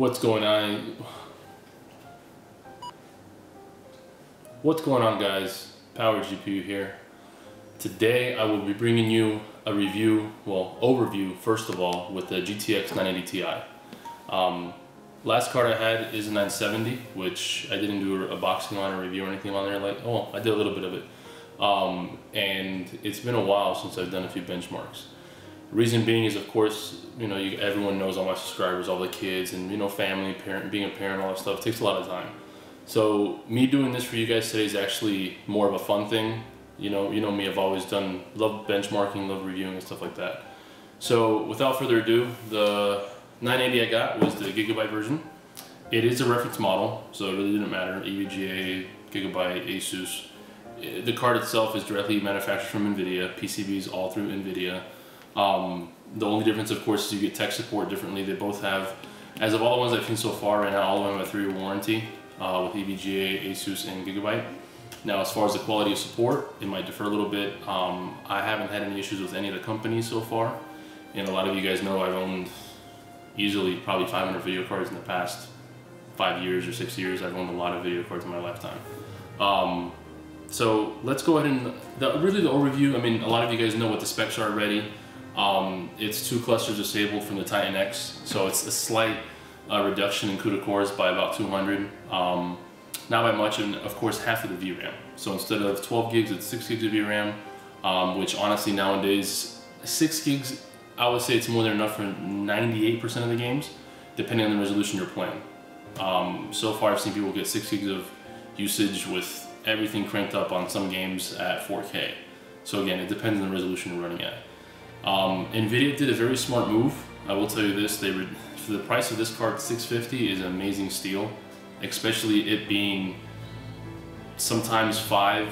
What's going on? What's going on, guys? Power GPU here. Today I will be bringing you a review, overview first of all, with the GTX 980 Ti. Last card I had is a 970, which I didn't do a boxing on or review or anything on there. I did a little bit of it. And it's been a while since I've done a few benchmarks. Reason being is, of course, everyone knows, all my subscribers, all the kids, and family, being a parent, all that stuff takes a lot of time. So me doing this for you guys today is actually more of a fun thing. You know me, I've always love benchmarking, love reviewing and stuff like that. So without further ado, the 980 I got was the Gigabyte version. It is a reference model, so it really didn't matter. EVGA, Gigabyte, Asus. The card itself is directly manufactured from NVIDIA, PCBs all through NVIDIA. The only difference, of course, is you get tech support differently. They both have, as of all the ones I've seen so far right now, all of them have a 3-year warranty with EVGA, Asus, and Gigabyte. Now, as far as the quality of support, it might differ a little bit. I haven't had any issues with any of the companies so far, and a lot of you guys know I've owned easily probably 500 video cards in the past 5 years or 6 years. I've owned a lot of video cards in my lifetime. So let's go ahead and the overview. I mean, a lot of you guys know what the specs are already. It's 2 clusters disabled from the Titan X, so it's a slight reduction in CUDA cores by about 200. Not by much, and of course half of the VRAM. So instead of 12 gigs, it's 6 gigs of VRAM, which honestly nowadays, 6 gigs, I would say it's more than enough for 98% of the games, depending on the resolution you're playing. So far I've seen people get 6 gigs of usage with everything cranked up on some games at 4K. So again, it depends on the resolution you're running at. NVIDIA did a very smart move. I will tell you this, for the price of this card, $650 is an amazing steal, especially it being sometimes 5%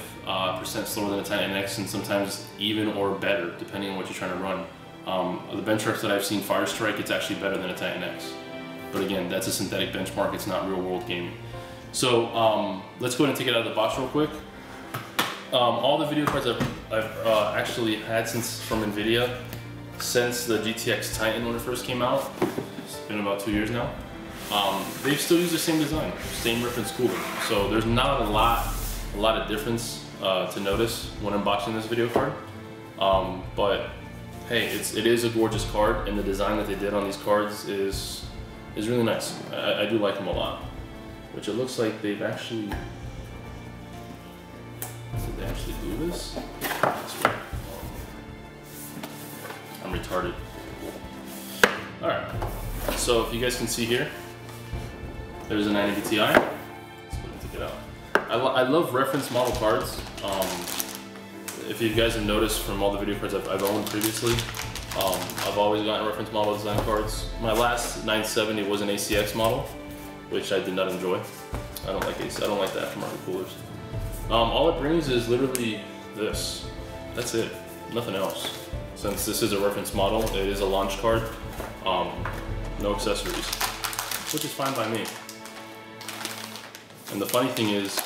slower than a Titan X, and sometimes even or better, depending on what you're trying to run. The benchmarks that I've seen, Firestrike, it's actually better than a Titan X. But again, that's a synthetic benchmark, it's not real world gaming. So let's go ahead and take it out of the box real quick. All the video cards I've actually had from NVIDIA since the GTX Titan when it first came out, it's been about 2 years now, they've still used the same design, same reference cooler. So there's not a lot of difference to notice when unboxing this video card. But hey, it is a gorgeous card, and the design that they did on these cards is really nice. I do like them a lot. Which it looks like they've actually, did they actually do this? I'm retarded. Alright, so if you guys can see here, there's a 980 Ti. Let's go ahead and take it out. I love reference model cards. If you guys have noticed from all the video cards I've owned previously, I've always gotten reference model design cards. My last 970 was an ACX model, which I did not enjoy. I don't like the aftermarket coolers. All it brings is literally this. That's it, nothing else. Since this is a reference model, it is a launch card, no accessories, which is fine by me. And the funny thing is,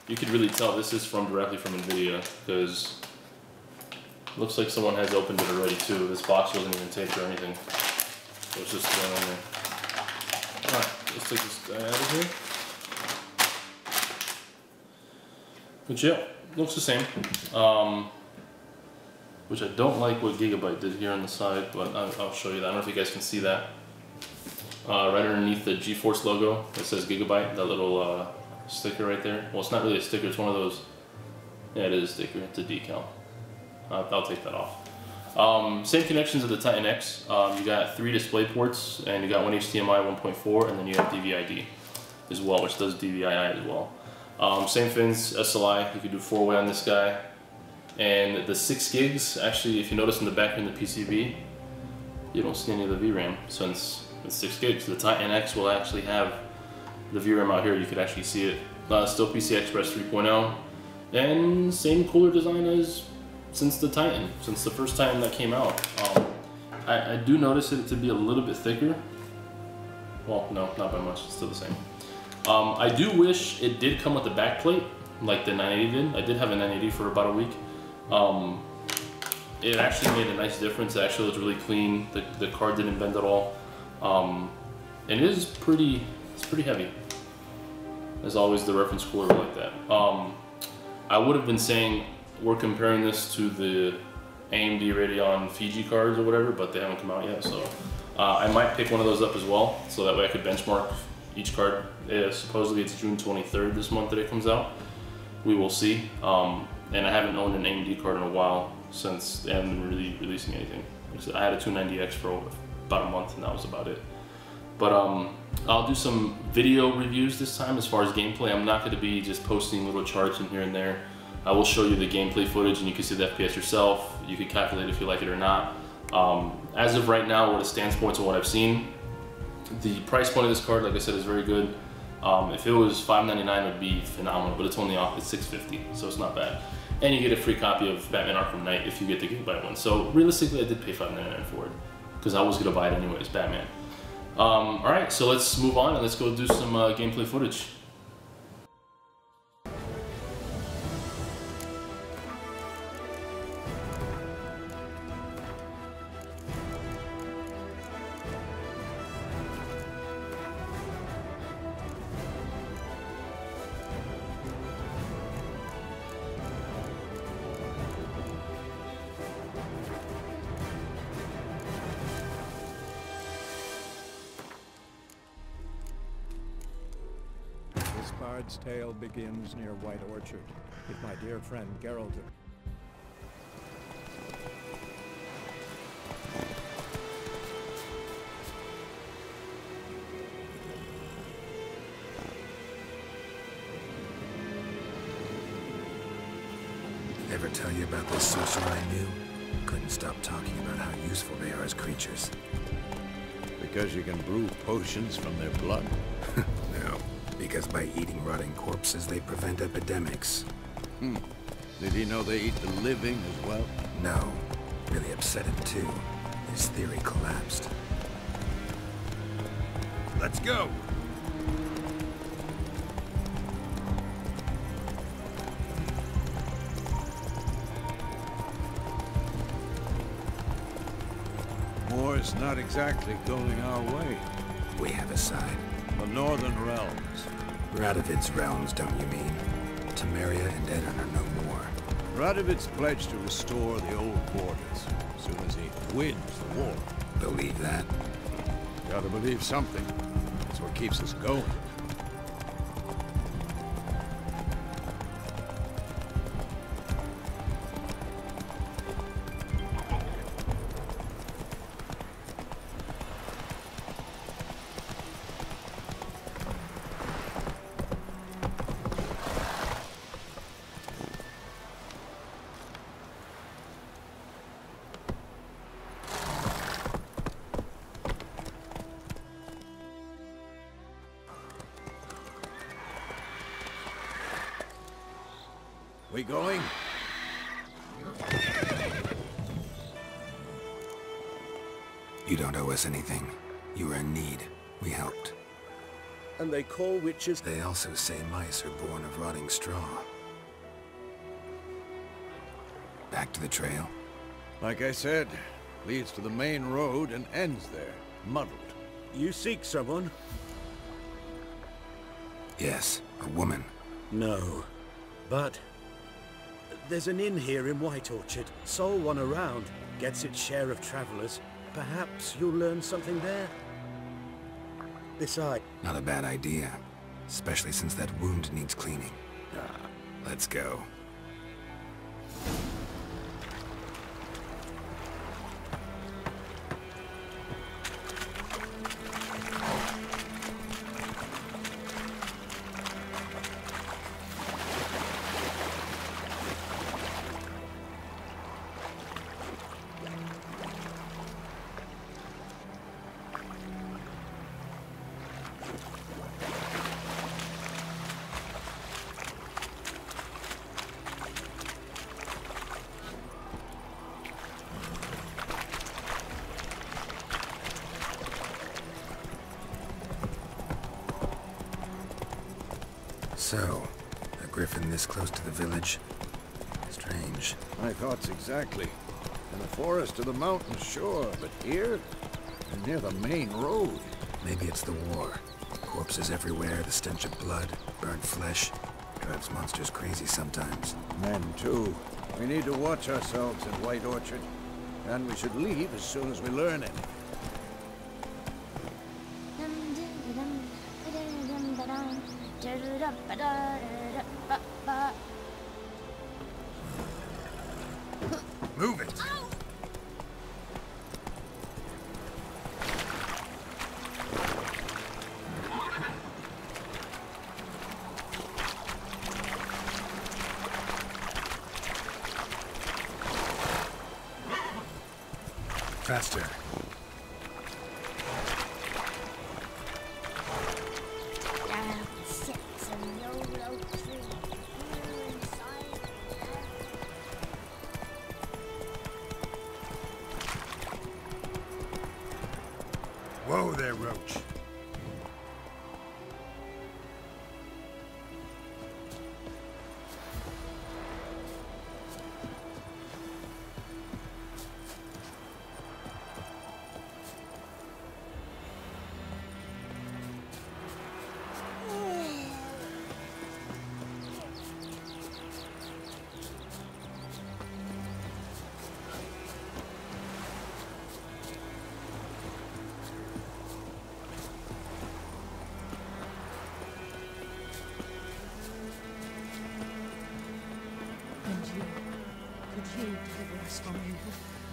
you could really tell this is directly from NVIDIA, because it looks like someone has opened it already too. This box wasn't even taped or anything, so it's just thrown on there. Alright, let's take this guy out of here. But yeah, looks the same. Which I don't like what Gigabyte did here on the side, but I'll show you that. I don't know if you guys can see that. Right underneath the GeForce logo, it says Gigabyte, that little sticker right there. Well, it's not really a sticker, it's one of those. Yeah, it is a sticker, it's a decal. I'll take that off. Same connections as the Titan X. You got 3 display ports, and you got one HDMI 1.4, and then you have DVI-D as well, which does DVI as well. Same fins, SLI. You could do 4-way on this guy. And the 6 gigs, actually, if you notice in the back in the PCB, you don't see any of the VRAM since it's 6 gigs. The Titan X will actually have the VRAM out here. You could actually see it. Still PCI Express 3.0, and same cooler design as since the Titan, since the first Titan that came out. I do notice it to be a little bit thicker. Well, no, not by much, it's still the same. I do wish it did come with a back plate, like the 980 did. I did have a 980 for about a week. It actually made a nice difference. It actually was really clean. The card didn't bend at all. and it's pretty heavy. As always, the reference cooler like that. I would have been saying we're comparing this to the AMD Radeon Fiji cards or whatever, but they haven't come out yet, so I might pick one of those up as well, so that way I could benchmark each card. Supposedly it's June 23rd this month that it comes out. We will see. And I haven't owned an AMD card in a while since they haven't been really releasing anything. I had a 290X for about a month and that was about it. But I'll do some video reviews this time as far as gameplay. I'm not going to be just posting little charts in here and there. I will show you the gameplay footage and you can see the FPS yourself. You can calculate if you like it or not. As of right now, what it stands points on what I've seen, the price point of this card, like I said, is very good. If it was $599, it would be phenomenal, but it's only off, it's $650, so it's not bad. And you get a free copy of Batman Arkham Knight if you get the Gigabyte one. So realistically, I did pay $599 for it, because I was gonna buy it anyways, Batman. All right, so let's move on and let's go do some gameplay footage. This bard's tale begins near White Orchard with my dear friend Geraldine. Ever tell you about this sorcerer I knew? Couldn't stop talking about how useful they are as creatures. Because you can brew potions from their blood? No, because by eating rotting corpses, they prevent epidemics. Did he know they eat the living as well? No, really upset him too. His theory collapsed. Let's go! War's not exactly going our way. We have a side. The Northern Realms. Radovid's realms, don't you mean? Temeria and Edan are no more. Radovid's pledged to restore the old borders as soon as he wins the war. Believe that? Gotta believe something. That's what keeps us going. We going? You don't owe us anything. You were in need. We helped. And they call witches... They also say mice are born of rotting straw. Back to the trail? Like I said, leads to the main road and ends there, muddled. You seek someone? Yes, a woman. No. But... there's an inn here in White Orchard. Sole one around. Gets its share of travelers. Perhaps you'll learn something there? Besides... Not a bad idea. Especially since that wound needs cleaning. Let's go. So, a griffin this close to the village? Strange. My thoughts exactly. In the forest or the mountains, sure, but here? And near the main road. Maybe it's the war. Corpses everywhere, the stench of blood, burnt flesh. Drives monsters crazy sometimes. Men, too. We need to watch ourselves in White Orchard. And we should leave as soon as we learn anything. Move it! Faster. Whoa there, Roach. And you, could you deliver us from evil?